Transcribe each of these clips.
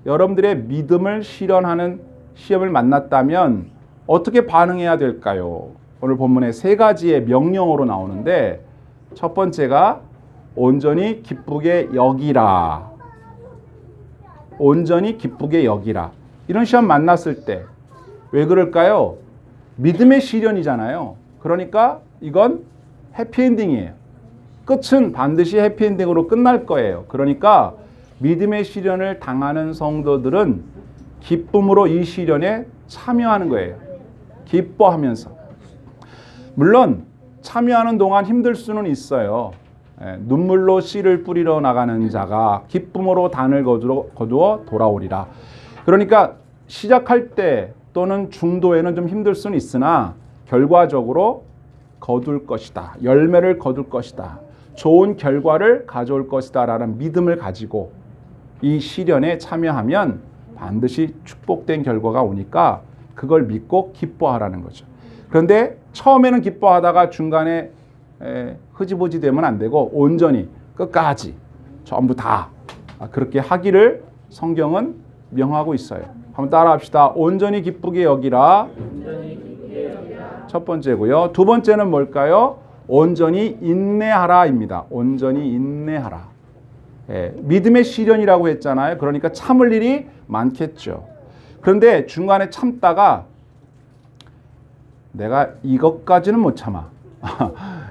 여러분들의 믿음을 실현하는 시험을 만났다면 어떻게 반응해야 될까요? 오늘 본문에 세 가지의 명령어로 나오는데 첫 번째가 온전히 기쁘게 여기라. 온전히 기쁘게 여기라. 이런 시험 만났을 때 왜 그럴까요? 믿음의 시련이잖아요. 그러니까 이건 해피엔딩이에요. 끝은 반드시 해피엔딩으로 끝날 거예요. 그러니까 믿음의 시련을 당하는 성도들은 기쁨으로 이 시련에 참여하는 거예요. 기뻐하면서. 물론 참여하는 동안 힘들 수는 있어요. 눈물로 씨를 뿌리러 나가는 자가 기쁨으로 단을 거두어 돌아오리라. 그러니까 시작할 때 또는 중도에는 좀 힘들 수는 있으나 결과적으로 거둘 것이다. 열매를 거둘 것이다. 좋은 결과를 가져올 것이다 라는 믿음을 가지고 이 시련에 참여하면 반드시 축복된 결과가 오니까 그걸 믿고 기뻐하라는 거죠. 그런데 처음에는 기뻐하다가 중간에 흐지부지 되면 안 되고 온전히 끝까지 전부 다 그렇게 하기를 성경은 명하고 있어요. 한번 따라 합시다. 온전히 기쁘게 여기라. 첫 번째고요. 두 번째는 뭘까요? 온전히 인내하라입니다. 온전히 인내하라. 믿음의 시련이라고 했잖아요. 그러니까 참을 일이 많겠죠. 그런데 중간에 참다가 내가 이것까지는 못 참아.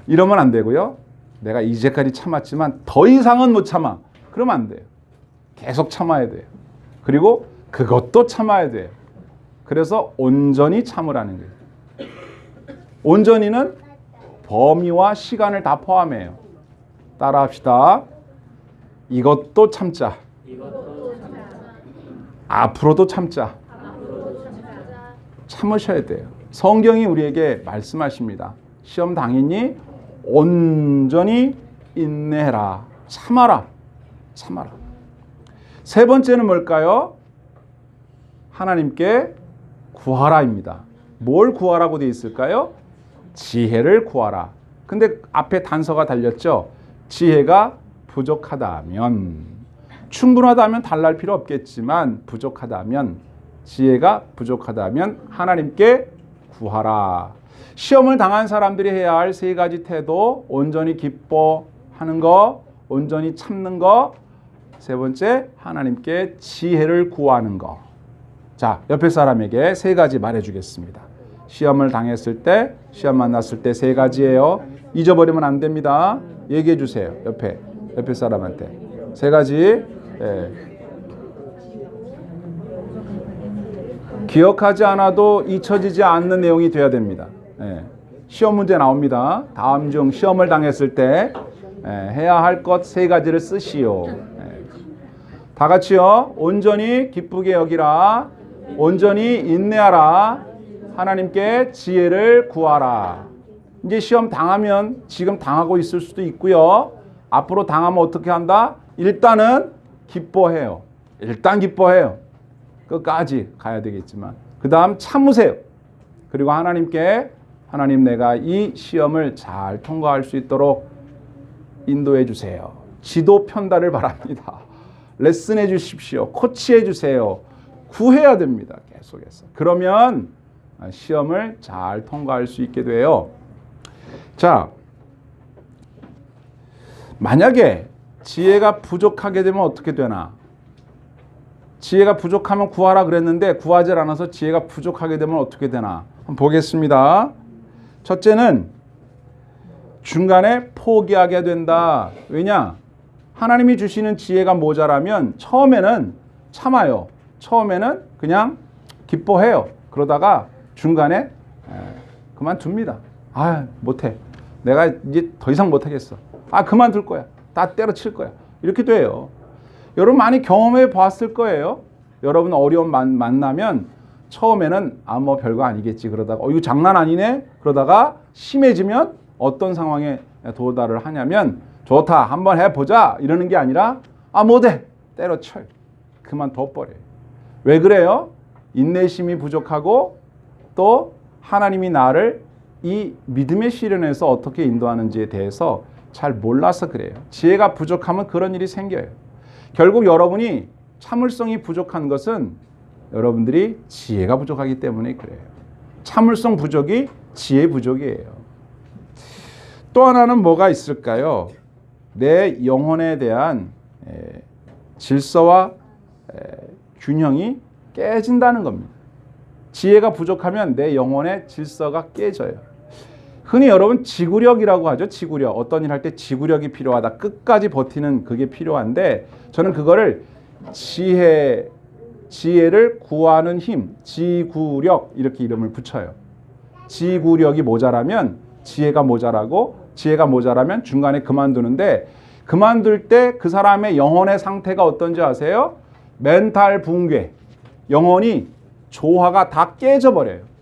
이러면 안 되고요. 내가 이제까지 참았지만 더 이상은 못 참아. 그러면 안 돼요. 계속 참아야 돼요. 그리고 그것도 참아야 돼요. 그래서 온전히 참으라는 거예요. 온전히는 범위와 시간을 다 포함해요. 따라 합시다. 이것도 참자. 앞으로도 참자. 참으셔야 돼요. 성경이 우리에게 말씀하십니다. 시험 당했니? 온전히 인내해라. 참아라. 참아라. 세 번째는 뭘까요? 하나님께 구하라입니다. 뭘 구하라고 되어 있을까요? 지혜를 구하라. 근데 앞에 단서가 달렸죠? 지혜가 부족하다면, 충분하다면 달랄 필요 없겠지만 부족하다면, 지혜가 부족하다면 하나님께 구하라. 시험을 당한 사람들이 해야 할 세 가지 태도, 온전히 기뻐하는 거, 온전히 참는 거, 세 번째 하나님께 지혜를 구하는 거. 자, 옆에 사람에게 세 가지 말해주겠습니다. 시험을 당했을 때, 시험 만났을 때 세 가지예요. 잊어버리면 안 됩니다. 얘기해 주세요. 옆에 사람한테. 세 가지. 기억하지 않아도 잊혀지지 않는 내용이 돼야 됩니다. 시험 문제 나옵니다. 다음 중 시험을 당했을 때 해야 할 것 세 가지를 쓰시오. 다 같이요. 온전히 기쁘게 여기라. 온전히 인내하라. 하나님께 지혜를 구하라. 이제 시험 당하면 지금 당하고 있을 수도 있고요. 앞으로 당하면 어떻게 한다? 일단은 기뻐해요. 일단 기뻐해요. 끝까지 가야 되겠지만 그 다음 참으세요. 그리고 하나님께 하나님 내가 이 시험을 잘 통과할 수 있도록 인도해 주세요. 지도 편달을 바랍니다. 레슨해 주십시오. 코치해 주세요. 구해야 됩니다. 계속해서. 그러면 시험을 잘 통과할 수 있게 돼요. 자, 만약에 지혜가 부족하게 되면 어떻게 되나? 지혜가 부족하면 구하라 그랬는데 구하지 않아서 지혜가 부족하게 되면 어떻게 되나? 한번 보겠습니다. 첫째는 중간에 포기하게 된다. 왜냐? 하나님이 주시는 지혜가 모자라면 처음에는 참아요. 처음에는 그냥 기뻐해요. 그러다가 중간에 그만둡니다. 아, 못해. 내가 이제 더 이상 못하겠어. 아, 그만둘 거야. 다 때려칠 거야. 이렇게 돼요. 여러분 많이 경험해 봤을 거예요. 여러분 어려움 만나면 처음에는 뭐 별거 아니겠지 그러다가 이거 장난 아니네 그러다가 심해지면 어떤 상황에 도달을 하냐면 좋다 한번 해보자 이러는 게 아니라 못해 때려쳐요. 그만둬버려요. 왜 그래요? 인내심이 부족하고 또 하나님이 나를 이 믿음의 시련에서 어떻게 인도하는지에 대해서 잘 몰라서 그래요. 지혜가 부족하면 그런 일이 생겨요. 결국 여러분이 참을성이 부족한 것은 여러분들이 지혜가 부족하기 때문에 그래요. 참을성 부족이 지혜 부족이에요. 또 하나는 뭐가 있을까요? 내 영혼에 대한 질서와 균형이 깨진다는 겁니다. 지혜가 부족하면 내 영혼의 질서가 깨져요. 흔히 여러분 지구력이라고 하죠. 지구력. 어떤 일 할 때 지구력이 필요하다. 끝까지 버티는 그게 필요한데 저는 그거를 지혜를 구하는 힘, 지구력 이렇게 이름을 붙여요. 지구력이 모자라면 지혜가 모자라고 지혜가 모자라면 중간에 그만두는데 그만둘 때 그 사람의 영혼의 상태가 어떤지 아세요? 멘탈 붕괴. 영혼이 조화가 다 깨져버려요.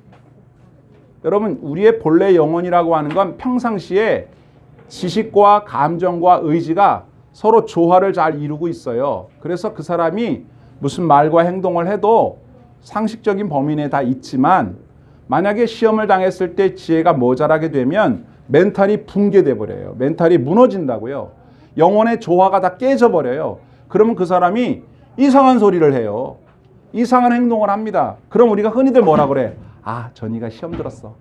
여러분 우리의 본래 영혼이라고 하는 건 평상시에 지식과 감정과 의지가 서로 조화를 잘 이루고 있어요. 그래서 그 사람이 무슨 말과 행동을 해도 상식적인 범위 내에 다 있지만 만약에 시험을 당했을 때 지혜가 모자라게 되면 멘탈이 붕괴돼 버려요. 멘탈이 무너진다고요. 영혼의 조화가 다 깨져버려요. 그러면 그 사람이 이상한 소리를 해요. 이상한 행동을 합니다. 그럼 우리가 흔히들 뭐라 그래? 아, 전이가 시험 들었어.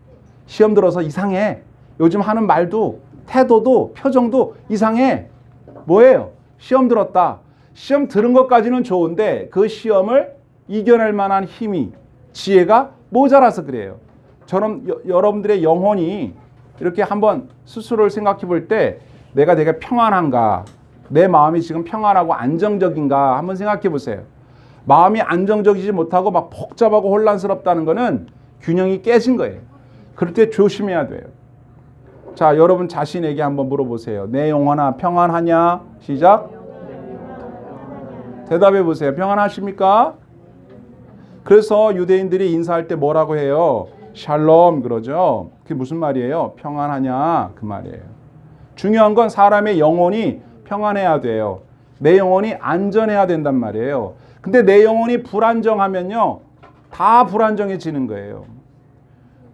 시험 들어서 이상해. 요즘 하는 말도 태도도 표정도 이상해. 뭐예요? 시험 들었다. 시험 들은 것까지는 좋은데 그 시험을 이겨낼 만한 힘이 지혜가 모자라서 그래요. 저는 여러분들의 영혼이 이렇게 한번 스스로를 생각해 볼 때 내가 되게 평안한가? 내 마음이 지금 평안하고 안정적인가? 한번 생각해 보세요. 마음이 안정적이지 못하고 막 복잡하고 혼란스럽다는 거는 균형이 깨진 거예요. 그럴 때 조심해야 돼요. 자, 여러분 자신에게 한번 물어보세요. 내 영혼아 평안하냐? 시작. 대답해 보세요. 평안하십니까? 그래서 유대인들이 인사할 때 뭐라고 해요? 샬롬 그러죠. 그게 무슨 말이에요? 평안하냐? 그 말이에요. 중요한 건 사람의 영혼이 평안해야 돼요. 내 영혼이 안전해야 된단 말이에요. 근데 내 영혼이 불안정하면요. 다 불안정해지는 거예요.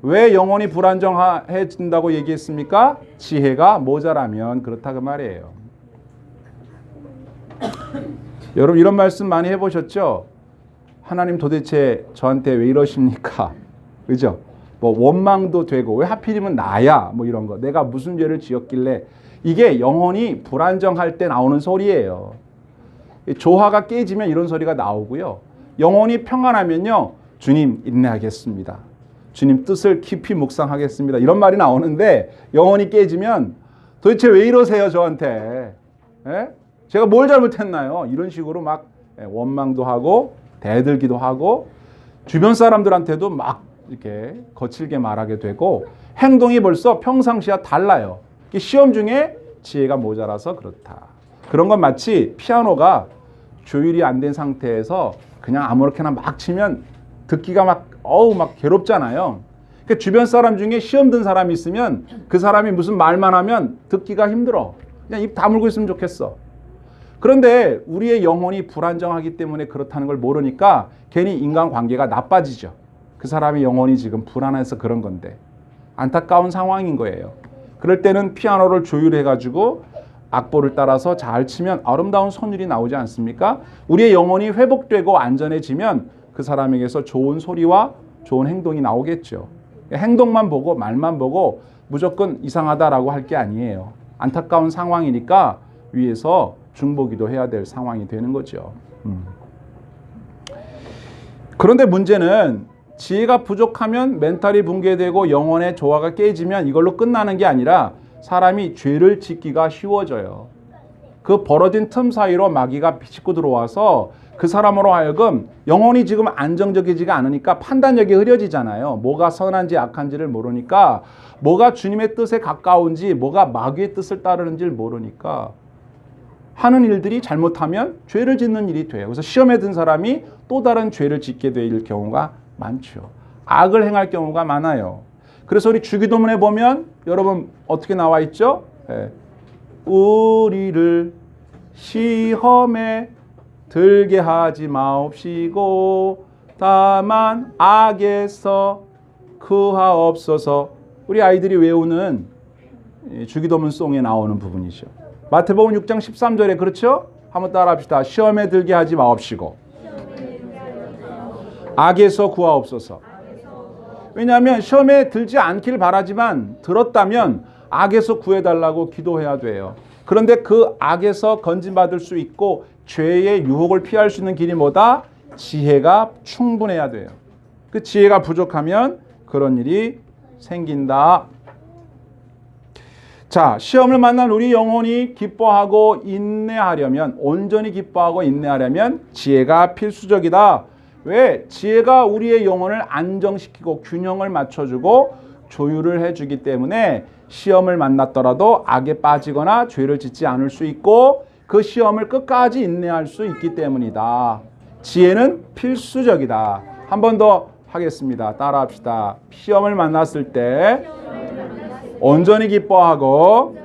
왜 영혼이 불안정해진다고 얘기했습니까? 지혜가 모자라면 그렇다 그 말이에요. 여러분 이런 말씀 많이 해보셨죠? 하나님 도대체 저한테 왜 이러십니까? 그죠? 뭐 원망도 되고 왜 하필이면 나야? 뭐 이런 거. 내가 무슨 죄를 지었길래. 이게 영혼이 불안정할 때 나오는 소리예요. 조화가 깨지면 이런 소리가 나오고요. 영혼이 평안하면요. 주님 인내하겠습니다. 주님 뜻을 깊이 묵상하겠습니다. 이런 말이 나오는데 영혼이 깨지면 도대체 왜 이러세요 저한테? 에? 제가 뭘 잘못했나요? 이런 식으로 막 원망도 하고 대들기도 하고 주변 사람들한테도 막 이렇게 거칠게 말하게 되고 행동이 벌써 평상시와 달라요. 시험 중에 지혜가 모자라서 그렇다. 그런 건 마치 피아노가 조율이 안 된 상태에서 그냥 아무렇게나 막 치면 듣기가 막 괴롭잖아요. 그러니까 주변 사람 중에 시험 든 사람이 있으면 그 사람이 무슨 말만 하면 듣기가 힘들어. 그냥 입 다물고 있으면 좋겠어. 그런데 우리의 영혼이 불안정하기 때문에 그렇다는 걸 모르니까 괜히 인간관계가 나빠지죠. 그 사람의 영혼이 지금 불안해서 그런 건데 안타까운 상황인 거예요. 그럴 때는 피아노를 조율해가지고 악보를 따라서 잘 치면 아름다운 선율이 나오지 않습니까? 우리의 영혼이 회복되고 안전해지면 그 사람에게서 좋은 소리와 좋은 행동이 나오겠죠. 행동만 보고 말만 보고 무조건 이상하다라고 할 게 아니에요. 안타까운 상황이니까 위에서 중보기도 해야 될 상황이 되는 거죠. 그런데 문제는 지혜가 부족하면 멘탈이 붕괴되고 영혼의 조화가 깨지면 이걸로 끝나는 게 아니라 사람이 죄를 짓기가 쉬워져요. 그 벌어진 틈 사이로 마귀가 비집고 들어와서 그 사람으로 하여금 영혼이 지금 안정적이지가 않으니까 판단력이 흐려지잖아요. 뭐가 선한지 악한지를 모르니까 뭐가 주님의 뜻에 가까운지 뭐가 마귀의 뜻을 따르는지를 모르니까 하는 일들이 잘못하면 죄를 짓는 일이 돼요. 그래서 시험에 든 사람이 또 다른 죄를 짓게 될 경우가 많죠. 악을 행할 경우가 많아요. 그래서 우리 주기도문에 보면 여러분 어떻게 나와 있죠? 네. 우리를 시험에 들게 하지 마옵시고 다만 악에서 구하옵소서. 우리 아이들이 외우는 주기도문 송에 나오는 부분이죠. 마태복음 6장 13절에 그렇죠? 한번 따라합시다. 시험에 들게 하지 마옵시고 악에서 구하옵소서. 왜냐하면 시험에 들지 않길 바라지만 들었다면 악에서 구해달라고 기도해야 돼요. 그런데 그 악에서 건진받을 수 있고 죄의 유혹을 피할 수 있는 길이 뭐다? 지혜가 충분해야 돼요. 그 지혜가 부족하면 그런 일이 생긴다. 자, 시험을 만난 우리 영혼이 기뻐하고 인내하려면, 온전히 기뻐하고 인내하려면 지혜가 필수적이다. 왜? 지혜가 우리의 영혼을 안정시키고 균형을 맞춰주고 조율을 해주기 때문에 시험을 만났더라도 악에 빠지거나 죄를 짓지 않을 수 있고 그 시험을 끝까지 인내할 수 있기 때문이다. 지혜는 필수적이다. 한 번 더 하겠습니다. 따라합시다. 시험을 만났을 때 온전히 기뻐하고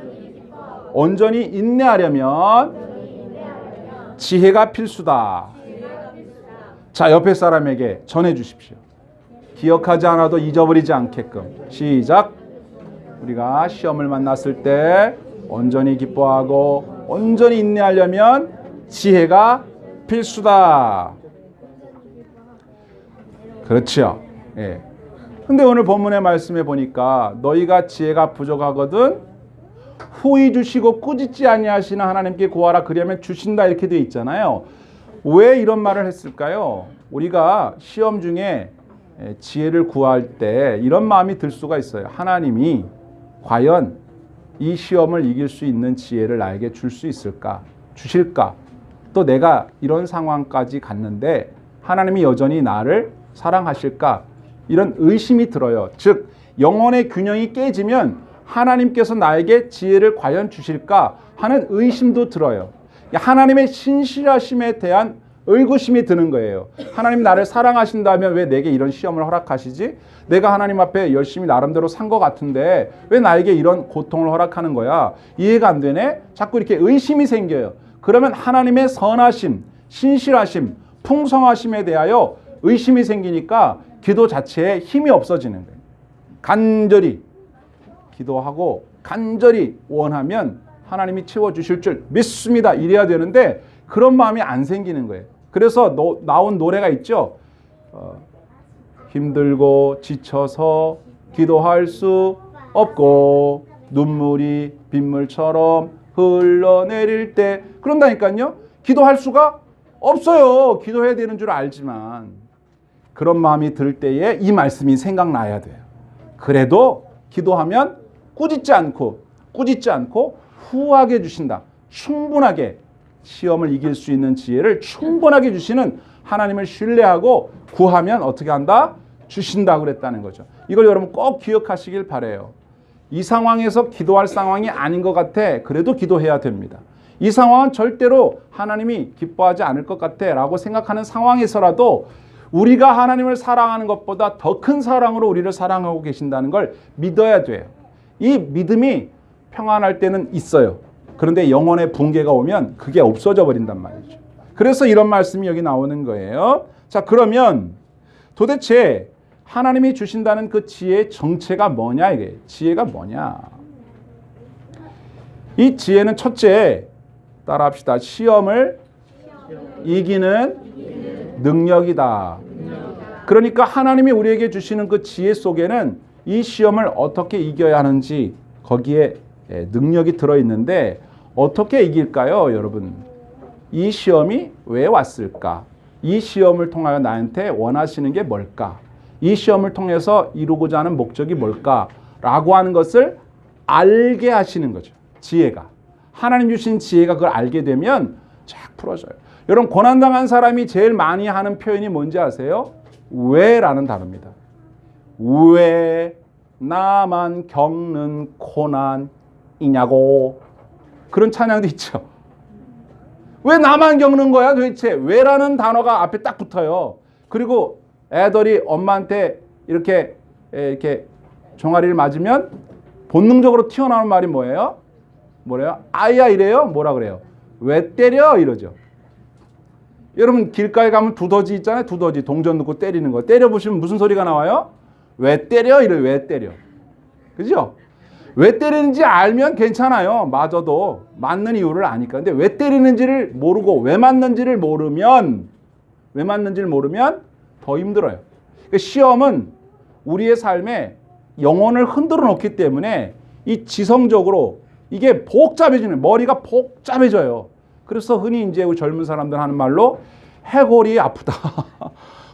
온전히 인내하려면 지혜가 필수다. 자, 옆에 사람에게 전해 주십시오. 기억하지 않아도 잊어버리지 않게끔. 시작. 우리가 시험을 만났을 때 온전히 기뻐하고 온전히 인내하려면 지혜가 필수다. 그렇죠. 예. 근데 오늘 본문의 말씀에 보니까 너희가 지혜가 부족하거든 후히 주시고 꾸짖지 아니하시는 하나님께 구하라 그리하면 주신다 이렇게 되어 있잖아요. 왜 이런 말을 했을까요? 우리가 시험 중에 지혜를 구할 때 이런 마음이 들 수가 있어요. 하나님이 과연 이 시험을 이길 수 있는 지혜를 나에게 줄 수 있을까? 주실까? 또 내가 이런 상황까지 갔는데 하나님이 여전히 나를 사랑하실까? 이런 의심이 들어요. 즉 영혼의 균형이 깨지면 하나님께서 나에게 지혜를 과연 주실까 하는 의심도 들어요. 하나님의 신실하심에 대한 의구심이 드는 거예요. 하나님 나를 사랑하신다면 왜 내게 이런 시험을 허락하시지? 내가 하나님 앞에 열심히 나름대로 산 것 같은데 왜 나에게 이런 고통을 허락하는 거야? 이해가 안 되네? 자꾸 이렇게 의심이 생겨요. 그러면 하나님의 선하심, 신실하심, 풍성하심에 대하여 의심이 생기니까 기도 자체에 힘이 없어지는 거예요. 간절히 기도하고 간절히 원하면 하나님이 채워주실 줄 믿습니다. 이래야 되는데 그런 마음이 안 생기는 거예요. 그래서 나온 노래가 있죠. 힘들고 지쳐서 기도할 수 없고 눈물이 빗물처럼 흘러내릴 때 그런다니까요. 기도할 수가 없어요. 기도해야 되는 줄 알지만 그런 마음이 들 때에 이 말씀이 생각나야 돼요. 그래도 기도하면 꾸짖지 않고 후하게 주신다. 충분하게 시험을 이길 수 있는 지혜를 충분하게 주시는 하나님을 신뢰하고 구하면 어떻게 한다? 주신다고 그랬다는 거죠. 이걸 여러분 꼭 기억하시길 바라요. 이 상황에서 기도할 상황이 아닌 것 같아. 그래도 기도해야 됩니다. 이 상황은 절대로 하나님이 기뻐하지 않을 것 같아 라고 생각하는 상황에서라도 우리가 하나님을 사랑하는 것보다 더 큰 사랑으로 우리를 사랑하고 계신다는 걸 믿어야 돼요. 이 믿음이 평안할 때는 있어요. 그런데 영혼의 붕괴가 오면 그게 없어져 버린단 말이죠. 그래서 이런 말씀이 여기 나오는 거예요. 자, 그러면 도대체 하나님이 주신다는 그 지혜의 정체가 뭐냐 이게. 지혜가 뭐냐. 이 지혜는 첫째, 따라합시다. 시험을 이기는 능력이다. 그러니까 하나님이 우리에게 주시는 그 지혜 속에는 이 시험을 어떻게 이겨야 하는지 거기에 능력이 들어있는데 어떻게 이길까요, 여러분? 이 시험이 왜 왔을까? 이 시험을 통하여 나한테 원하시는 게 뭘까? 이 시험을 통해서 이루고자 하는 목적이 뭘까? 라고 하는 것을 알게 하시는 거죠. 지혜가. 하나님 주신 지혜가 그걸 알게 되면 쫙 풀어져요. 여러분, 고난당한 사람이 제일 많이 하는 표현이 뭔지 아세요? 왜라는 단어입니다. 왜 나만 겪는 고난이냐고. 그런 찬양도 있죠. 왜 나만 겪는 거야 도대체? 왜라는 단어가 앞에 딱 붙어요. 그리고 애들이 엄마한테 이렇게 종아리를 맞으면 본능적으로 튀어나오는 말이 뭐예요? 뭐래요? 아야 이래요? 뭐라 그래요? 왜 때려? 이러죠. 여러분 길가에 가면 두더지 있잖아요. 두더지 동전 넣고 때리는 거. 때려보시면 무슨 소리가 나와요? 왜 때려? 이래요. 왜 때려? 그죠? 왜 때리는지 알면 괜찮아요. 맞아도 맞는 이유를 아니까. 근데 왜 때리는지를 모르고 왜 맞는지를 모르면 더 힘들어요. 그러니까 시험은 우리의 삶에 영혼을 흔들어 놓기 때문에 이 지성적으로 이게 복잡해지는, 머리가 복잡해져요. 그래서 흔히 이제 우리 젊은 사람들 하는 말로 해골이 아프다.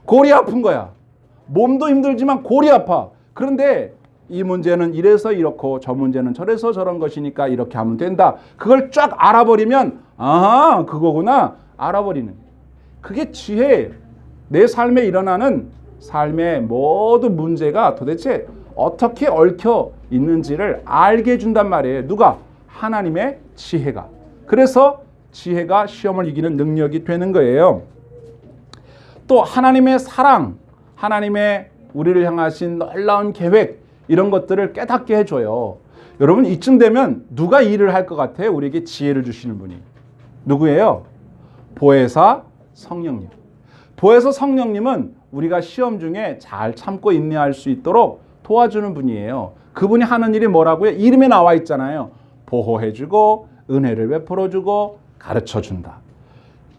골이 아픈 거야. 몸도 힘들지만 골이 아파. 그런데 이 문제는 이래서 이렇고 저 문제는 저래서 저런 것이니까 이렇게 하면 된다. 그걸 쫙 알아버리면 아하, 그거구나. 알아버리는. 그게 지혜예요. 내 삶에 일어나는 삶의 모든 문제가 도대체 어떻게 얽혀 있는지를 알게 해준단 말이에요. 누가? 하나님의 지혜가. 그래서 지혜가 시험을 이기는 능력이 되는 거예요. 또 하나님의 사랑, 하나님의 우리를 향하신 놀라운 계획, 이런 것들을 깨닫게 해줘요. 여러분, 이쯤 되면 누가 일을 할 것 같아요? 우리에게 지혜를 주시는 분이. 누구예요? 보혜사 성령님. 보혜사 성령님은 우리가 시험 중에 잘 참고 인내할 수 있도록 도와주는 분이에요. 그분이 하는 일이 뭐라고요? 이름에 나와 있잖아요. 보호해주고 은혜를 베풀어주고 가르쳐준다.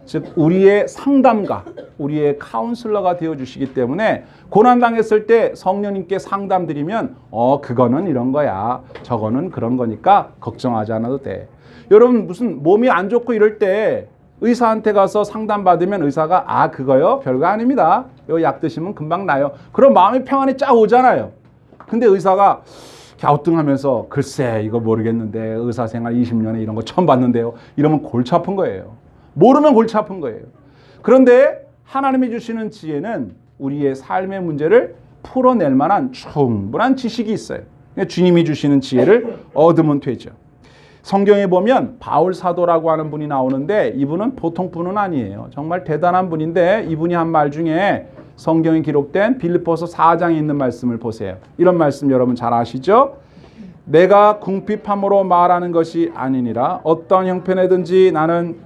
즉 우리의 상담가, 우리의 카운슬러가 되어주시기 때문에 고난당했을 때 성령님께 상담드리면 그거는 이런 거야, 저거는 그런 거니까 걱정하지 않아도 돼. 여러분 무슨 몸이 안 좋고 이럴 때 의사한테 가서 상담받으면 의사가 그거요? 별거 아닙니다. 요 약 드시면 금방 나요. 그럼 마음의 평안이 쫙 오잖아요. 근데 의사가 갸우뚱하면서 글쎄 이거 모르겠는데 의사생활 20년에 이런 거 처음 봤는데요. 이러면 골치 아픈 거예요. 모르면 골치 아픈 거예요. 그런데 하나님이 주시는 지혜는 우리의 삶의 문제를 풀어낼 만한 충분한 지식이 있어요. 주님이 주시는 지혜를 얻으면 되죠. 성경에 보면 바울 사도라고 하는 분이 나오는데 이분은 보통 분은 아니에요. 정말 대단한 분인데 이분이 한 말 중에 성경에 기록된 빌립보서 4장에 있는 말씀을 보세요. 이런 말씀 여러분 잘 아시죠? 내가 궁핍함으로 말하는 것이 아니니라 어떤 형편에든지 나는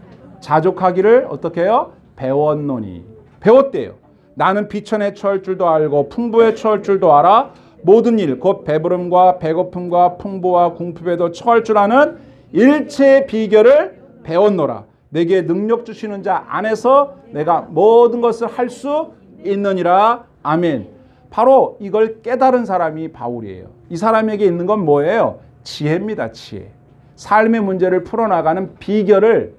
자족하기를 어떻게 해요? 배웠노니. 배웠대요. 나는 비천에 처할 줄도 알고 풍부에 처할 줄도 알아. 모든 일, 곧 배부름과 배고픔과 풍부와 궁핍에도 처할 줄 아는 일체의 비결을 배웠노라. 내게 능력 주시는 자 안에서 내가 모든 것을 할 수 있느니라. 아멘. 바로 이걸 깨달은 사람이 바울이에요. 이 사람에게 있는 건 뭐예요? 지혜입니다. 지혜. 삶의 문제를 풀어나가는 비결을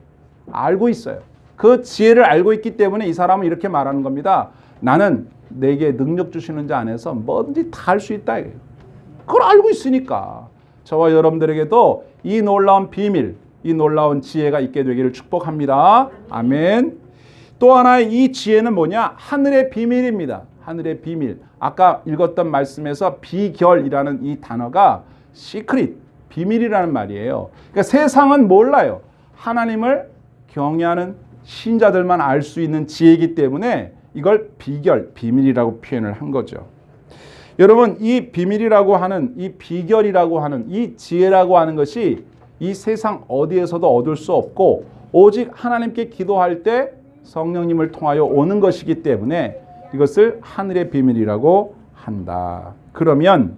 알고 있어요. 그 지혜를 알고 있기 때문에 이 사람은 이렇게 말하는 겁니다. 나는 내게 능력 주시는 자 안에서 뭐든지 다 할 수 있다. 그걸 알고 있으니까 저와 여러분들에게도 이 놀라운 비밀, 이 놀라운 지혜가 있게 되기를 축복합니다. 아멘. 또 하나의 이 지혜는 뭐냐? 하늘의 비밀입니다. 하늘의 비밀. 아까 읽었던 말씀에서 비결이라는 이 단어가 시크릿, 비밀이라는 말이에요. 그러니까 세상은 몰라요. 하나님을 경외하는 신자들만 알 수 있는 지혜이기 때문에 이걸 비결, 비밀이라고 표현을 한 거죠. 여러분, 이 비밀이라고 하는, 이 비결이라고 하는, 이 지혜라고 하는 것이 이 세상 어디에서도 얻을 수 없고 오직 하나님께 기도할 때 성령님을 통하여 오는 것이기 때문에 이것을 하늘의 비밀이라고 한다. 그러면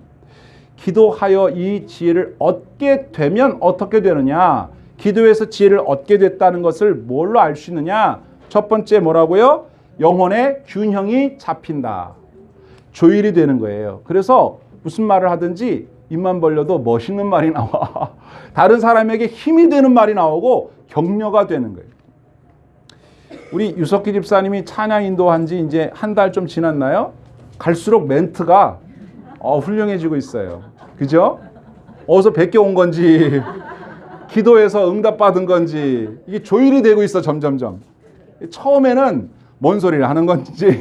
기도하여 이 지혜를 얻게 되면 어떻게 되느냐? 기도에서 지혜를 얻게 됐다는 것을 뭘로 알 수 있느냐? 첫 번째 뭐라고요? 영혼의 균형이 잡힌다. 조율이 되는 거예요. 그래서 무슨 말을 하든지 입만 벌려도 멋있는 말이 나와. 다른 사람에게 힘이 되는 말이 나오고 격려가 되는 거예요. 우리 유석기 집사님이 찬양 인도한 지 이제 한 달 좀 지났나요? 갈수록 멘트가 훌륭해지고 있어요. 그죠? 어디서 베껴온 건지 기도해서 응답받은 건지 이게 조율이 되고 있어. 점점점. 처음에는 뭔 소리를 하는 건지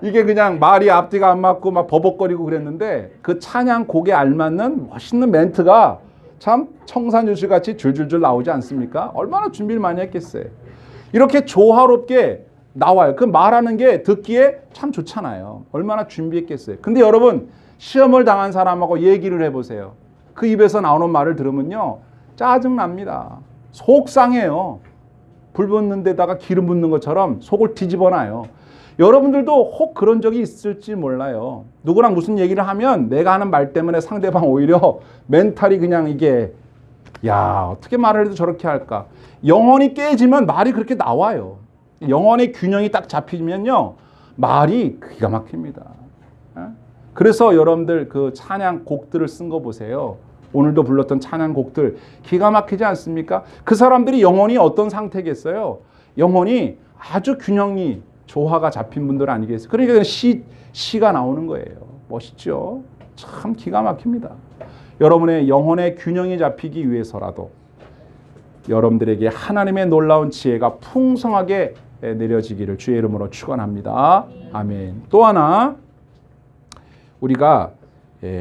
이게 그냥 말이 앞뒤가 안 맞고 막 버벅거리고 그랬는데 그 찬양 곡에 알맞는 멋있는 멘트가 참 청산유수같이 줄줄줄 나오지 않습니까? 얼마나 준비를 많이 했겠어요. 이렇게 조화롭게 나와요. 그 말하는 게 듣기에 참 좋잖아요. 얼마나 준비했겠어요. 근데 여러분 시험을 당한 사람하고 얘기를 해보세요. 그 입에서 나오는 말을 들으면요 짜증납니다. 속상해요. 불 붙는 데다가 기름 붓는 것처럼 속을 뒤집어놔요. 여러분들도 혹 그런 적이 있을지 몰라요. 누구랑 무슨 얘기를 하면 내가 하는 말 때문에 상대방 오히려 멘탈이 그냥 이게 야, 어떻게 말을 해도 저렇게 할까? 영혼이 깨지면 말이 그렇게 나와요. 영혼의 균형이 딱 잡히면요, 말이 기가 막힙니다. 그래서 여러분들 그 찬양 곡들을 쓴 거 보세요. 오늘도 불렀던 찬양 곡들 기가 막히지 않습니까? 그 사람들이 영혼이 어떤 상태겠어요? 영혼이 아주 균형이 조화가 잡힌 분들 아니겠어요? 그러니까 시가 나오는 거예요. 멋있죠? 참 기가 막힙니다. 여러분의 영혼의 균형이 잡히기 위해서라도 여러분들에게 하나님의 놀라운 지혜가 풍성하게 내려지기를 주의 이름으로 축원합니다. 아멘. 또 하나, 우리가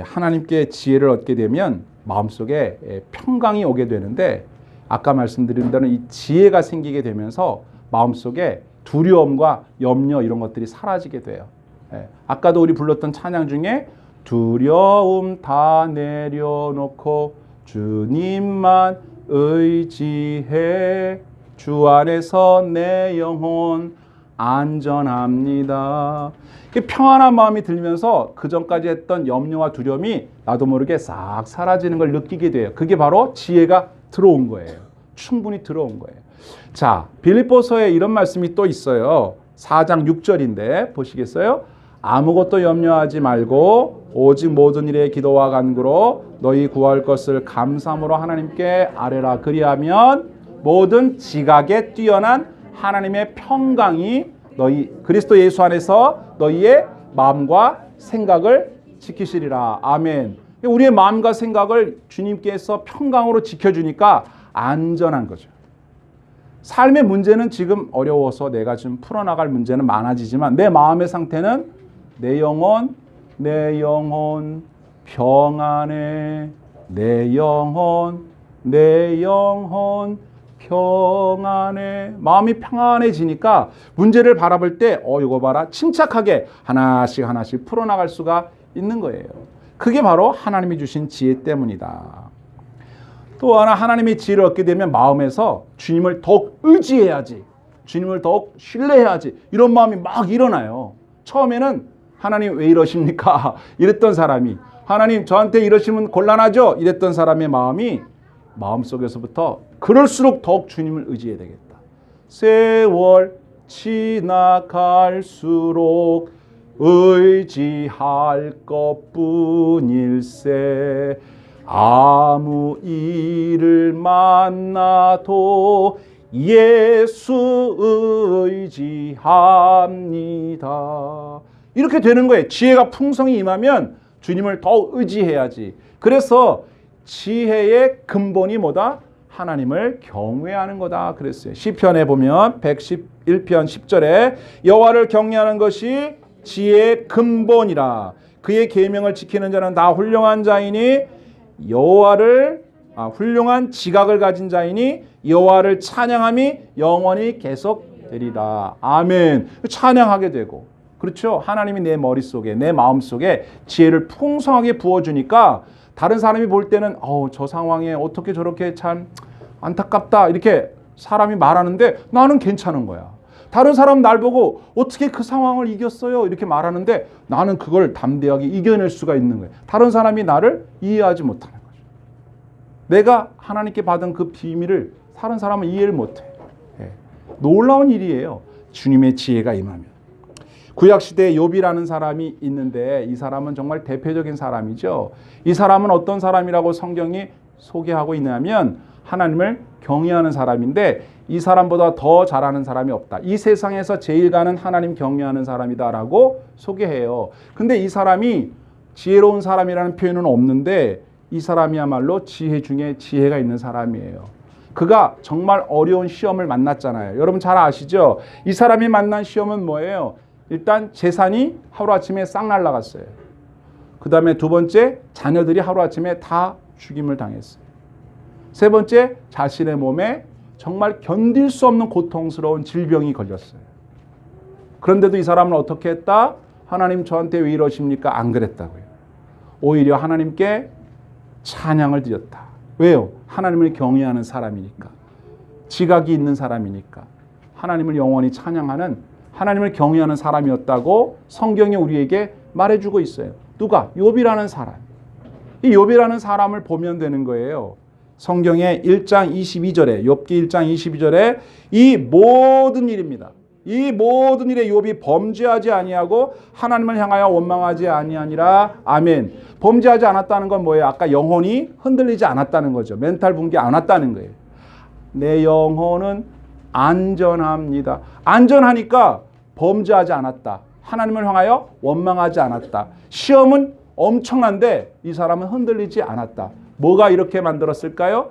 하나님께 지혜를 얻게 되면 마음속에 평강이 오게 되는데, 아까 말씀드린 대로 이 지혜가 생기게 되면서 마음속에 두려움과 염려 이런 것들이 사라지게 돼요. 아까도 우리 불렀던 찬양 중에 두려움 다 내려놓고 주님만 의지해 주 안에서 내 영혼 안전합니다. 평안한 마음이 들면서 그전까지 했던 염려와 두려움이 나도 모르게 싹 사라지는 걸 느끼게 돼요. 그게 바로 지혜가 들어온 거예요. 충분히 들어온 거예요. 자, 빌립보서에 이런 말씀이 또 있어요. 4장 6절인데 보시겠어요? 아무것도 염려하지 말고 오직 모든 일에 기도와 간구로 너희 구할 것을 감사함으로 하나님께 아뢰라. 그리하면 모든 지각에 뛰어난 하나님의 평강이 너희 그리스도 예수 안에서 너희의 마음과 생각을 지키시리라. 아멘. 우리의 마음과 생각을 주님께서 평강으로 지켜주니까 안전한 거죠. 삶의 문제는 지금 어려워서 내가 좀 풀어나갈 문제는 많아지지만 내 마음의 상태는 내 영혼 평안해. 내 영혼 평안해. 마음이 평안해지니까 문제를 바라볼 때 이거 봐라, 침착하게 하나씩 풀어나갈 수가 있는 거예요. 그게 바로 하나님이 주신 지혜 때문이다. 또 하나, 하나님의 지혜를 얻게 되면 마음에서 주님을 더욱 의지해야지, 주님을 더욱 신뢰해야지, 이런 마음이 막 일어나요. 처음에는 하나님 왜 이러십니까? 이랬던 사람이, 하나님 저한테 이러시면 곤란하죠? 이랬던 사람의 마음이 마음속에서부터 그럴수록 더욱 주님을 의지해야 되겠다. 세월 지나갈수록 의지할 것뿐일세. 아무 일을 만나도 예수 의지합니다. 이렇게 되는 거예요. 지혜가 풍성히 임하면 주님을 더 의지해야지. 그래서 지혜의 근본이 뭐다? 하나님을 경외하는 거다 그랬어요. 시편에 보면 111편 10절에 여호와를 경외하는 것이 지혜의 근본이라. 그의 계명을 지키는 자는 다 훌륭한 자이니 훌륭한 지각을 가진 자이니 여호와를 찬양함이 영원히 계속되리라. 아멘. 찬양하게 되고, 그렇죠? 하나님이 내 머릿속에, 내 마음속에 지혜를 풍성하게 부어주니까 다른 사람이 볼 때는 저 상황에 어떻게 저렇게 참 안타깝다 이렇게 사람이 말하는데 나는 괜찮은 거야. 다른 사람 날 보고 어떻게 그 상황을 이겼어요? 이렇게 말하는데 나는 그걸 담대하게 이겨낼 수가 있는 거예요. 다른 사람이 나를 이해하지 못하는 거죠. 내가 하나님께 받은 그 비밀을 다른 사람은 이해를 못해. 놀라운 일이에요. 주님의 지혜가 임하면. 구약시대에 욥이라는 사람이 있는데 이 사람은 정말 대표적인 사람이죠. 이 사람은 어떤 사람이라고 성경이 소개하고 있냐면 하나님을 경외하는 사람인데 이 사람보다 더 잘하는 사람이 없다. 이 세상에서 제일 가는 하나님 경외하는 사람이다라고 소개해요. 근데 이 사람이 지혜로운 사람이라는 표현은 없는데 이 사람이야말로 지혜 중에 지혜가 있는 사람이에요. 그가 정말 어려운 시험을 만났잖아요. 여러분 잘 아시죠? 이 사람이 만난 시험은 뭐예요? 일단 재산이 하루아침에 싹 날아갔어요. 그 다음에 두 번째, 자녀들이 하루아침에 다 죽임을 당했어요. 세 번째, 자신의 몸에 정말 견딜 수 없는 고통스러운 질병이 걸렸어요. 그런데도 이 사람은 어떻게 했다? 하나님 저한테 왜 이러십니까? 안 그랬다고요. 오히려 하나님께 찬양을 드렸다. 왜요? 하나님을 경외하는 사람이니까. 지각이 있는 사람이니까. 하나님을 영원히 찬양하는 하나님을 경외하는 사람이었다고 성경이 우리에게 말해주고 있어요. 누가? 욥이라는 사람. 이 욥이라는 사람을 보면 되는 거예요. 성경의 1장 22절에 욥기 1장 22절에 이 모든 일입니다. 이 모든 일에 욥이 범죄하지 아니하고 하나님을 향하여 원망하지 아니하니라. 아멘. 범죄하지 않았다는 건 뭐예요? 아까 영혼이 흔들리지 않았다는 거죠. 멘탈 붕괴 안 왔다는 거예요. 내 영혼은 안전합니다. 안전하니까 범죄하지 않았다. 하나님을 향하여 원망하지 않았다. 시험은 엄청난데 이 사람은 흔들리지 않았다. 뭐가 이렇게 만들었을까요?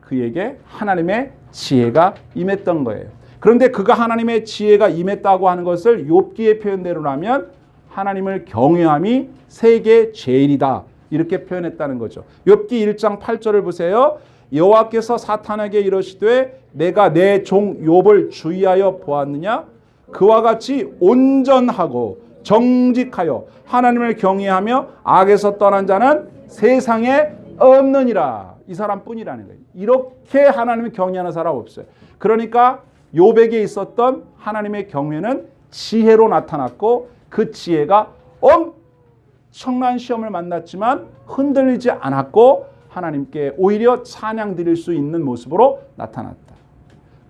그에게 하나님의 지혜가 임했던 거예요. 그런데 그가 하나님의 지혜가 임했다고 하는 것을 욥기의 표현대로라면 하나님을 경외함이 세계 제일이다. 이렇게 표현했다는 거죠. 욥기 1장 8절을 보세요. 여호와께서 사탄에게 이르시되 내가 내 종 욥을 주의하여 보았느냐? 그와 같이 온전하고 정직하여 하나님을 경외하며 악에서 떠난 자는 세상에 없느니라. 이 사람뿐이라는 거예요. 이렇게 하나님을 경외하는 사람 없어요. 그러니까 욥에게 있었던 하나님의 경외는 지혜로 나타났고 그 지혜가 엄청난 시험을 만났지만 흔들리지 않았고 하나님께 오히려 찬양 드릴 수 있는 모습으로 나타났다.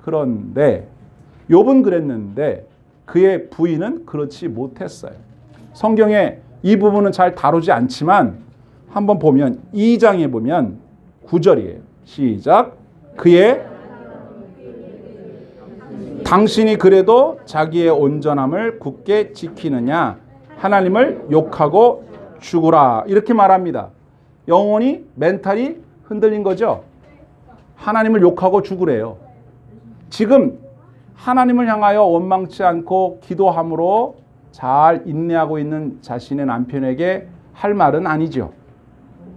그런데 욥은 그랬는데 그의 부인은 그렇지 못했어요. 성경에 이 부분은 잘 다루지 않지만 한번 보면 2장에 보면 9절이에요. 시작. 그의 당신이 그래도 자기의 온전함을 굳게 지키느냐? 하나님을 욕하고 죽으라. 이렇게 말합니다. 영혼이 멘탈이 흔들린 거죠. 하나님을 욕하고 죽으래요. 지금 하나님을 향하여 원망치 않고 기도함으로 잘 인내하고 있는 자신의 남편에게 할 말은 아니죠.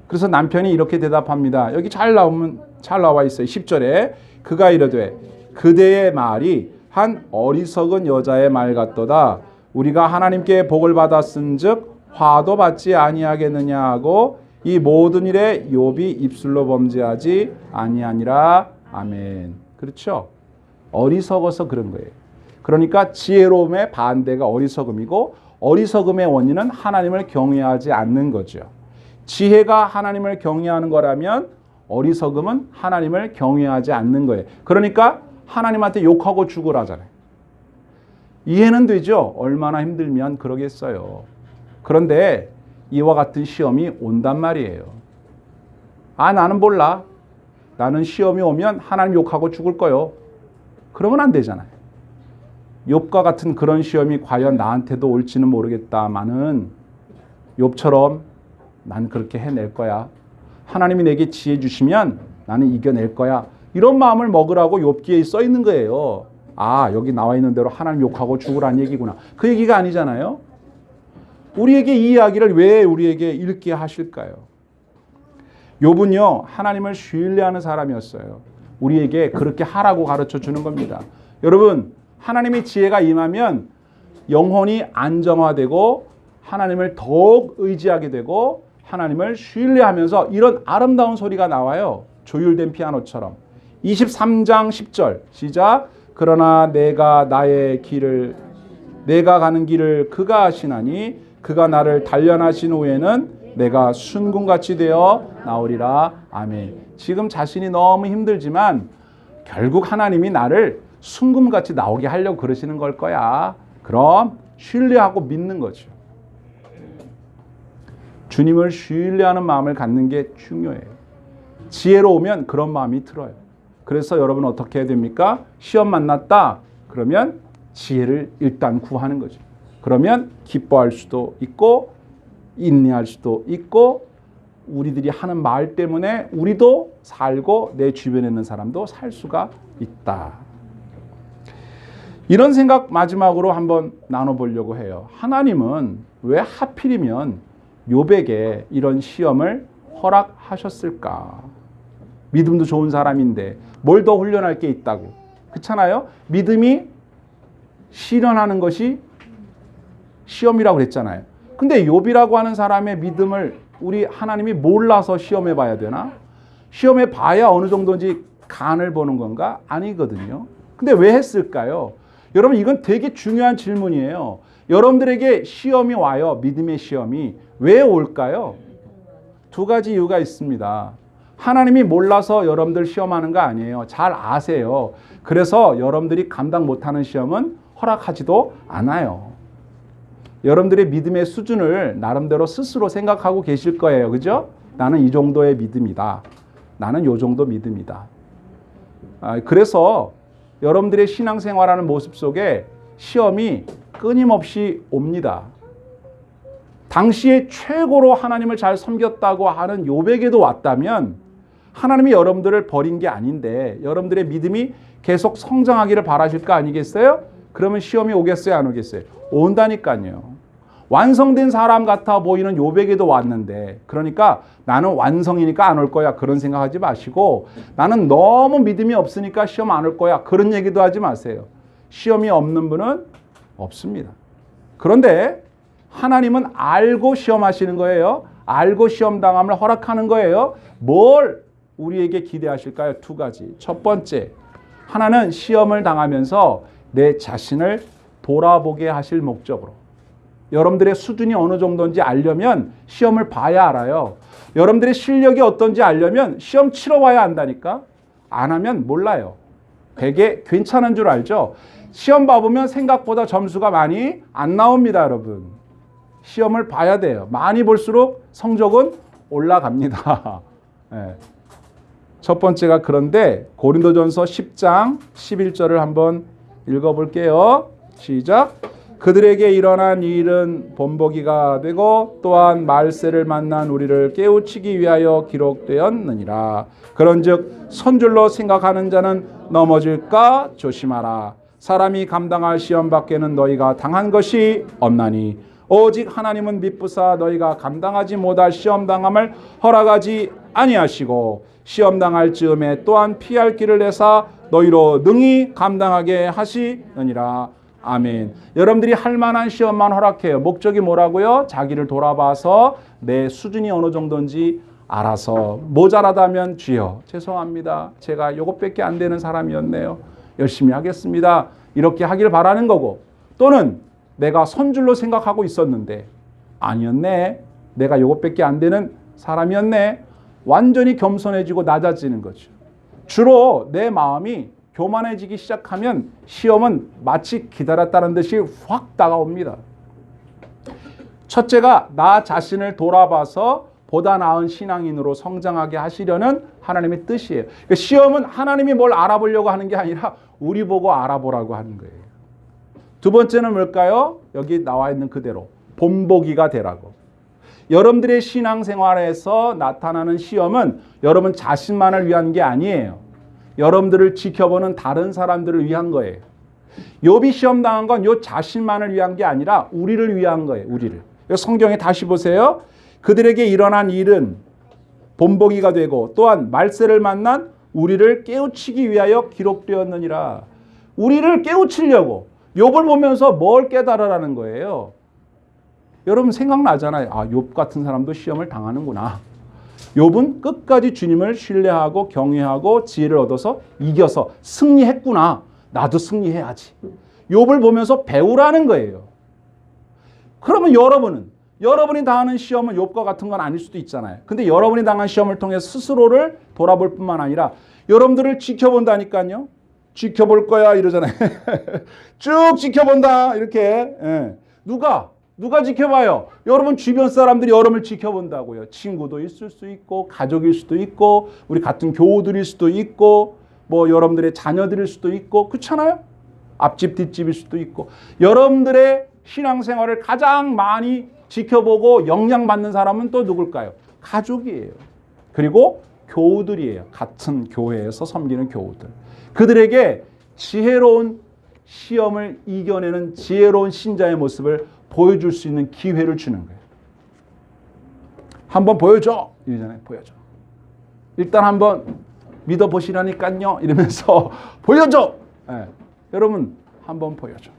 그래서 남편이 이렇게 대답합니다. 여기 잘 나와 있어요. 10절에 그가 이르되 그대의 말이 한 어리석은 여자의 말 같도다. 우리가 하나님께 복을 받았은즉 화도 받지 아니하겠느냐 하고 이 모든 일에 욥이 입술로 범죄하지 아니하니라. 아멘. 그렇죠? 어리석어서 그런 거예요. 그러니까 지혜로움의 반대가 어리석음이고 어리석음의 원인은 하나님을 경외하지 않는 거죠. 지혜가 하나님을 경외하는 거라면 어리석음은 하나님을 경외하지 않는 거예요. 그러니까 하나님한테 욕하고 죽으라잖아요. 이해는 되죠? 얼마나 힘들면 그러겠어요. 그런데 이와 같은 시험이 온단 말이에요. 아, 나는 몰라. 나는 시험이 오면 하나님 욕하고 죽을 거요. 그러면 안 되잖아요. 욥과 같은 그런 시험이 과연 나한테도 올지는 모르겠다마는 욥처럼 난 그렇게 해낼 거야. 하나님이 내게 지혜 주시면 나는 이겨낼 거야. 이런 마음을 먹으라고 욥기에 써 있는 거예요. 아, 여기 나와 있는 대로 하나님 욕하고 죽으라는 얘기구나. 그 얘기가 아니잖아요. 우리에게 이 이야기를 왜 우리에게 읽게 하실까요? 욥은요, 하나님을 신뢰하는 사람이었어요. 우리에게 그렇게 하라고 가르쳐 주는 겁니다. 여러분, 하나님의 지혜가 임하면 영혼이 안정화되고 하나님을 더욱 의지하게 되고 하나님을 신뢰하면서 이런 아름다운 소리가 나와요. 조율된 피아노처럼. 23장 10절 시작. 그러나 내가 가는 길을 그가 아시나니 그가 나를 단련하신 후에는 내가 순금같이 되어 나오리라. 아멘. 지금 자신이 너무 힘들지만 결국 하나님이 나를 순금같이 나오게 하려고 그러시는 걸 거야. 그럼 신뢰하고 믿는 거죠. 주님을 신뢰하는 마음을 갖는 게 중요해요. 지혜로우면 그런 마음이 들어요. 그래서 여러분 어떻게 해야 됩니까? 시험 만났다. 그러면 지혜를 일단 구하는 거죠. 그러면 기뻐할 수도 있고 인내할 수도 있고 우리들이 하는 말 때문에 우리도 살고 내 주변에 있는 사람도 살 수가 있다. 이런 생각 마지막으로 한번 나눠보려고 해요. 하나님은 왜 하필이면 욥에게 이런 시험을 허락하셨을까? 믿음도 좋은 사람인데 뭘 더 훈련할 게 있다고. 그렇잖아요? 믿음이 실현하는 것이 시험이라고 그랬잖아요. 근데 욥이라고 하는 사람의 믿음을 우리 하나님이 몰라서 시험해 봐야 되나? 시험해 봐야 어느 정도인지 간을 보는 건가? 아니거든요. 근데 왜 했을까요? 여러분 이건 되게 중요한 질문이에요. 여러분들에게 시험이 와요. 믿음의 시험이. 왜 올까요? 두 가지 이유가 있습니다. 하나님이 몰라서 여러분들 시험하는 거 아니에요. 잘 아세요. 그래서 여러분들이 감당 못하는 시험은 허락하지도 않아요. 여러분들의 믿음의 수준을 나름대로 스스로 생각하고 계실 거예요. 그죠? 나는 이 정도의 믿음이다. 나는 이 정도 믿음이다. 그래서 여러분들의 신앙생활하는 모습 속에 시험이 끊임없이 옵니다. 당시에 최고로 하나님을 잘 섬겼다고 하는 욥에게도 왔다면 하나님이 여러분들을 버린 게 아닌데 여러분들의 믿음이 계속 성장하기를 바라실 거 아니겠어요? 그러면 시험이 오겠어요? 안 오겠어요? 온다니까요. 완성된 사람 같아 보이는 욥에게도 왔는데 그러니까 나는 완성이니까 안 올 거야 그런 생각하지 마시고 나는 너무 믿음이 없으니까 시험 안 올 거야 그런 얘기도 하지 마세요. 시험이 없는 분은 없습니다. 그런데 하나님은 알고 시험하시는 거예요. 알고 시험당함을 허락하는 거예요. 뭘 우리에게 기대하실까요? 두 가지. 첫 번째, 하나는 시험을 당하면서 내 자신을 돌아보게 하실 목적으로. 여러분들의 수준이 어느 정도인지 알려면 시험을 봐야 알아요. 여러분들의 실력이 어떤지 알려면 시험 치러 봐야 안다니까. 안 하면 몰라요. 되게 괜찮은 줄 알죠? 시험 봐보면 생각보다 점수가 많이 안 나옵니다, 여러분. 시험을 봐야 돼요. 많이 볼수록 성적은 올라갑니다. 네. 첫 번째가 그런데 고린도전서 10장 11절을 한번 읽어볼게요. 시작. 그들에게 일어난 일은 본보기가 되고 또한 말세를 만난 우리를 깨우치기 위하여 기록되었느니라. 그런즉 선줄로 생각하는 자는 넘어질까 조심하라. 사람이 감당할 시험 밖에는 너희가 당한 것이 없나니 오직 하나님은 미쁘사 너희가 감당하지 못할 시험당함을 허락하지 아니하시고 시험당할 즈음에 또한 피할 길을 내사 너희로 능히 감당하게 하시느니라. 아멘. 여러분들이 할 만한 시험만 허락해요. 목적이 뭐라고요? 자기를 돌아봐서 내 수준이 어느 정도인지 알아서 모자라다면 주여 죄송합니다. 제가 이것밖에 안 되는 사람이었네요. 열심히 하겠습니다. 이렇게 하길 바라는 거고 또는 내가 선줄로 생각하고 있었는데 아니었네. 내가 이것밖에 안 되는 사람이었네. 완전히 겸손해지고 낮아지는 거죠. 주로 내 마음이 교만해지기 시작하면 시험은 마치 기다렸다는 듯이 확 다가옵니다. 첫째가 나 자신을 돌아봐서 보다 나은 신앙인으로 성장하게 하시려는 하나님의 뜻이에요. 그러니까 시험은 하나님이 뭘 알아보려고 하는 게 아니라 우리 보고 알아보라고 하는 거예요. 두 번째는 뭘까요? 여기 나와 있는 그대로 본보기가 되라고. 여러분들의 신앙생활에서 나타나는 시험은 여러분 자신만을 위한 게 아니에요. 여러분들을 지켜보는 다른 사람들을 위한 거예요. 욥이 시험 당한 건 요 자신만을 위한 게 아니라 우리를 위한 거예요. 우리를. 성경에 다시 보세요. 그들에게 일어난 일은 본보기가 되고 또한 말세를 만난 우리를 깨우치기 위하여 기록되었느니라. 우리를 깨우치려고 욥을 보면서 뭘 깨달으라는 거예요. 여러분 생각나잖아요. 아, 욥 같은 사람도 시험을 당하는구나. 욥은 끝까지 주님을 신뢰하고 경외하고 지혜를 얻어서 이겨서 승리했구나. 나도 승리해야지. 욥을 보면서 배우라는 거예요. 그러면 여러분이 당하는 시험은 욥과 같은 건 아닐 수도 있잖아요. 근데 여러분이 당한 시험을 통해 스스로를 돌아볼 뿐만 아니라 여러분들을 지켜본다니까요. 지켜볼 거야 이러잖아요. 쭉 지켜본다 이렇게. 예. 누가 지켜봐요? 여러분 주변 사람들이 여러분을 지켜본다고요. 친구도 있을 수 있고 가족일 수도 있고 우리 같은 교우들일 수도 있고 뭐 여러분들의 자녀들일 수도 있고 그렇잖아요. 앞집 뒷집일 수도 있고 여러분들의 신앙생활을 가장 많이 지켜보고 영향받는 사람은 또 누굴까요? 가족이에요. 그리고 교우들이에요. 같은 교회에서 섬기는 교우들. 그들에게 지혜로운 시험을 이겨내는 지혜로운 신자의 모습을 보여줄 수 있는 기회를 주는 거예요. 한번 보여줘. 이러잖아요. 보여줘. 일단 한번 믿어보시라니까요. 이러면서 보여줘. 네. 여러분 한번 보여줘.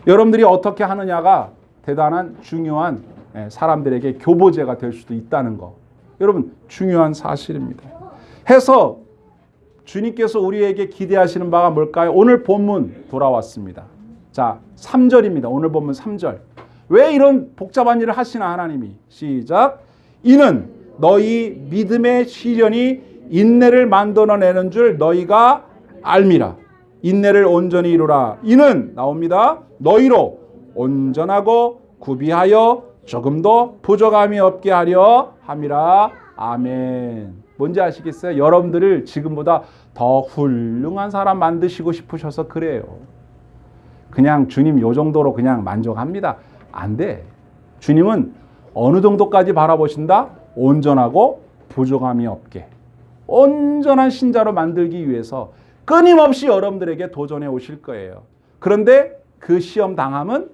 여러분들이 어떻게 하느냐가 대단한 중요한 사람들에게 교보제가 될 수도 있다는 거. 여러분 중요한 사실입니다. 해서 주님께서 우리에게 기대하시는 바가 뭘까요? 오늘 본문 돌아왔습니다. 자, 3절입니다. 오늘 본문 3절. 왜 이런 복잡한 일을 하시나 하나님이. 시작. 이는 너희 믿음의 시련이 인내를 만들어내는 줄 너희가 알미라. 인내를 온전히 이루라. 이는 나옵니다. 너희로 온전하고 구비하여 조금도 부족함이 없게 하려 함이라. 아멘. 뭔지 아시겠어요? 여러분들을 지금보다 더 훌륭한 사람 만드시고 싶으셔서 그래요. 그냥 주님 요 정도로 그냥 만족합니다. 안 돼. 주님은 어느 정도까지 바라보신다? 온전하고 부족함이 없게. 온전한 신자로 만들기 위해서 끊임없이 여러분들에게 도전해 오실 거예요. 그런데 그 시험 당함은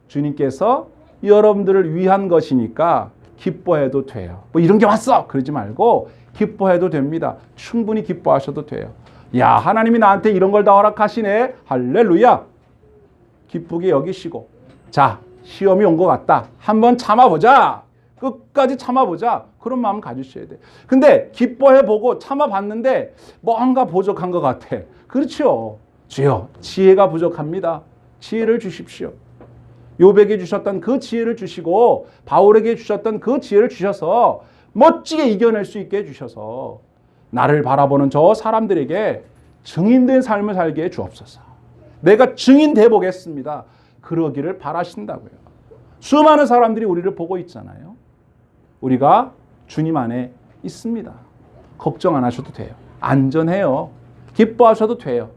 주님께서 여러분들을 위한 것이니까 기뻐해도 돼요. 뭐 이런 게 왔어! 그러지 말고 기뻐해도 됩니다. 충분히 기뻐하셔도 돼요. 야, 하나님이 나한테 이런 걸 다 허락하시네. 할렐루야. 기쁘게 여기시고. 자, 시험이 온 것 같다. 한번 참아보자. 끝까지 참아보자. 그런 마음 가지셔야 돼. 근데 기뻐해보고 참아봤는데 뭔가 부족한 것 같아. 그렇죠. 주여, 지혜가 부족합니다. 지혜를 주십시오. 요백에 주셨던 그 지혜를 주시고 바울에게 주셨던 그 지혜를 주셔서 멋지게 이겨낼 수 있게 해주셔서 나를 바라보는 저 사람들에게 증인된 삶을 살게 해 주옵소서. 내가 증인돼 보겠습니다. 그러기를 바라신다고요. 수많은 사람들이 우리를 보고 있잖아요. 우리가 주님 안에 있습니다. 걱정 안 하셔도 돼요. 안전해요. 기뻐하셔도 돼요.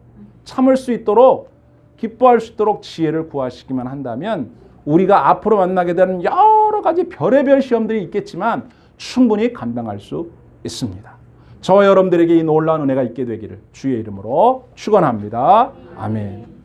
참을 수 있도록, 기뻐할 수 있도록 지혜를 구하시기만 한다면 우리가 앞으로 만나게 되는 여러 가지 별의별 시험들이 있겠지만 충분히 감당할 수 있습니다. 저와 여러분들에게 이 놀라운 은혜가 있게 되기를 주의 이름으로 축원합니다. 아멘.